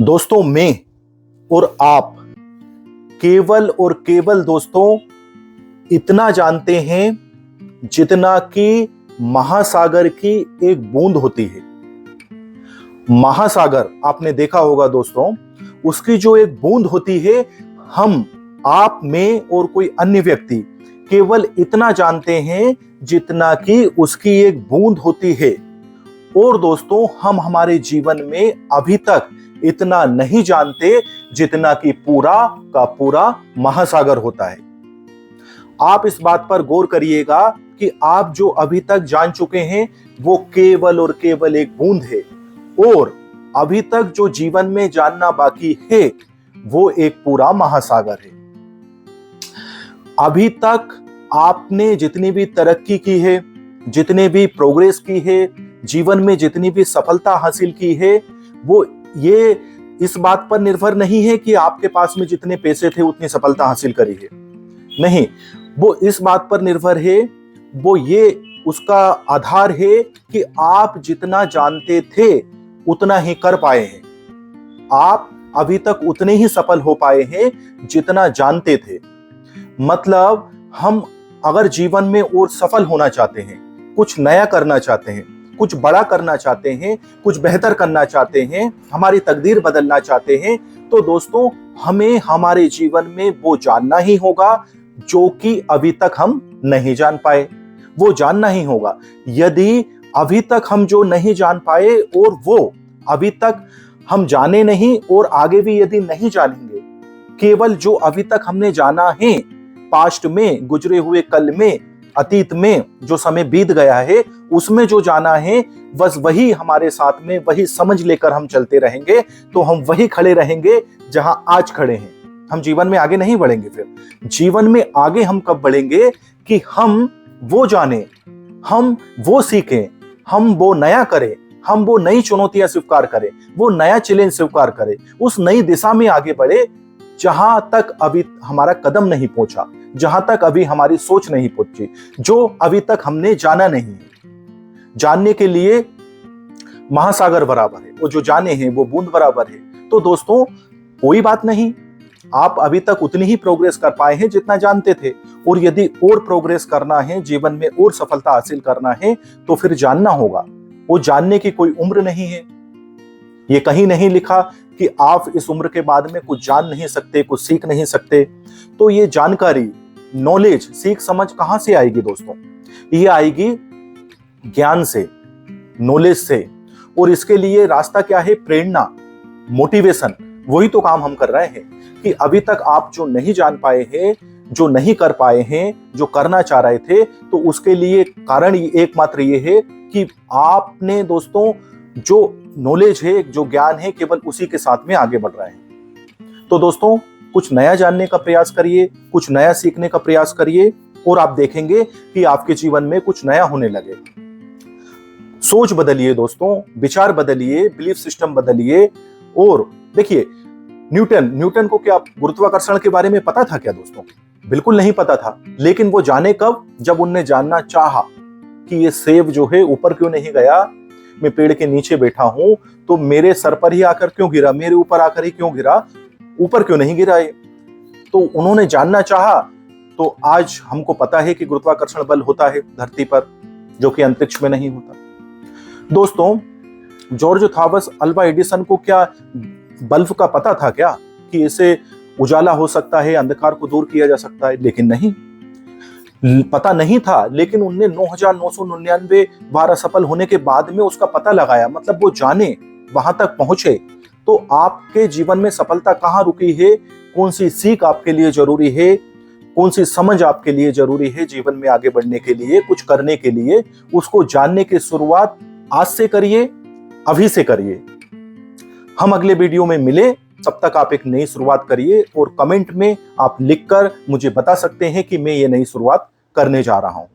दोस्तों, मैं और आप केवल और केवल दोस्तों इतना जानते हैं जितना कि महासागर की एक बूंद होती है। महासागर आपने देखा होगा दोस्तों, उसकी जो एक बूंद होती है, हम, आप, मैं और कोई अन्य व्यक्ति केवल इतना जानते हैं जितना कि उसकी एक बूंद होती है। और दोस्तों, हम हमारे जीवन में अभी तक इतना नहीं जानते जितना कि पूरा का पूरा महासागर होता है। आप इस बात पर गौर करिएगा कि आप जो अभी तक जान चुके हैं वो केवल और केवल एक बूंद है, और अभी तक जो जीवन में जानना बाकी है वो एक पूरा महासागर है। अभी तक आपने जितनी भी तरक्की की है, जितने भी प्रोग्रेस की है, जीवन में जितनी भी सफलता हासिल की है, वो ये इस बात पर निर्भर नहीं है कि आपके पास में जितने पैसे थे उतनी सफलता हासिल करी है। नहीं, वो इस बात पर निर्भर है, वो ये उसका आधार है कि आप जितना जानते थे उतना ही कर पाए हैं। आप अभी तक उतने ही सफल हो पाए हैं जितना जानते थे। मतलब हम अगर जीवन में और सफल होना चाहते हैं, कुछ नया करना चाहते हैं, कुछ बड़ा करना चाहते हैं, कुछ बेहतर करना चाहते हैं, हमारी तकदीर बदलना चाहते हैं, तो दोस्तों हमें हमारे जीवन में वो जानना ही होगा जो कि अभी तक हम नहीं जान पाए। वो जानना ही होगा। यदि अभी तक हम जो नहीं जान पाए और वो अभी तक हम जाने नहीं और आगे भी यदि नहीं जानेंगे, केवल जो अभी तक हमने जाना है, पास्ट में, गुजरे हुए कल में, अतीत में जो समय बीत गया है, उसमें जो जाना है, बस वही हमारे साथ में, वही समझ लेकर हम चलते रहेंगे, तो हम वही खड़े रहेंगे जहां आज खड़े हैं। हम जीवन में आगे नहीं बढ़ेंगे। फिर जीवन में आगे हम कब बढ़ेंगे कि हम वो जाने, हम वो सीखें, हम वो नया करें, हम वो नई चुनौतियां स्वीकार करें, वो नया चैलेंज स्वीकार करें, उस नई दिशा में आगे बढ़े जहां तक अभी हमारा कदम नहीं पहुंचा, जहां तक अभी हमारी सोच नहीं पहुंची, जो अभी तक हमने जाना नहीं है। जानने के लिए महासागर बराबर है, वो जो जाने हैं वो बूंद बराबर है। तो दोस्तों कोई बात नहीं, आप अभी तक उतनी ही प्रोग्रेस कर पाए हैं जितना जानते थे, और यदि और प्रोग्रेस करना है, जीवन में और सफलता हासिल करना है, तो फिर जानना होगा। वो जानने की कोई उम्र नहीं है। ये कहीं नहीं लिखा कि आप इस उम्र के बाद में कुछ जान नहीं सकते, कुछ सीख नहीं सकते। तो ये जानकारी, नॉलेज, सीख समझ कहां से आएगी दोस्तों? ये आएगी ज्ञान से, नॉलेज से। और इसके लिए रास्ता क्या है? प्रेरणा, मोटिवेशन। वही तो काम हम कर रहे हैं कि अभी तक आप जो नहीं जान पाए हैं, जो नहीं कर पाए हैं, जो करना चाह रहे थे, तो उसके लिए कारण एकमात्र ये है कि आपने दोस्तों जो नॉलेज है, जो ज्ञान है, केवल उसी के साथ में आगे बढ़ रहे हैं। तो दोस्तों कुछ नया जानने का प्रयास करिए, कुछ नया सीखने का प्रयास करिए, और आप देखेंगे कि आपके जीवन में कुछ नया होने लगे। सोच बदलिए दोस्तों, विचार बदलिए, बिलीफ सिस्टम बदलिए। और देखिए, न्यूटन को क्या गुरुत्वाकर्षण के बारे में पता था क्या दोस्तों? बिल्कुल नहीं पता था। लेकिन वो जाने कब? जब उनने जानना चाहा कि ये सेब जो है ऊपर क्यों नहीं गया, मैं पेड़ के नीचे बैठा हूं तो मेरे सर पर ही आकर क्यों गिरा, मेरे ऊपर आकर ही क्यों गिरा, ऊपर क्यों नहीं गिरा ये? तो उन्होंने जानना चाहा, तो आज हमको पता है कि गुरुत्वाकर्षण बल होता है धरती पर, जो कि अंतरिक्ष में नहीं होता। दोस्तों जॉर्ज थॉमस अल्वा एडिसन को क्या बल्ब का पता था क्या कि इसे उजाला हो सकता है, अंधकार को दूर किया जा सकता है? लेकिन नहीं, पता नहीं था। लेकिन उनने 9,999 बार असफल होने के बाद में उसका पता लगाया। मतलब वो जाने, वहां तक पहुंचे। तो आपके जीवन में सफलता कहां रुकी है? कौन सी सीख आपके लिए जरूरी है? कौन सी समझ आपके लिए जरूरी है जीवन में आगे बढ़ने के लिए, कुछ करने के लिए? उसको जानने की शुरुआत आज से करिए, अभी से करिए। हम अगले वीडियो में मिले, तब तक आप एक नई शुरुआत करिए, और कमेंट में आप लिखकर मुझे बता सकते हैं कि मैं ये नई शुरुआत करने जा रहा हूं।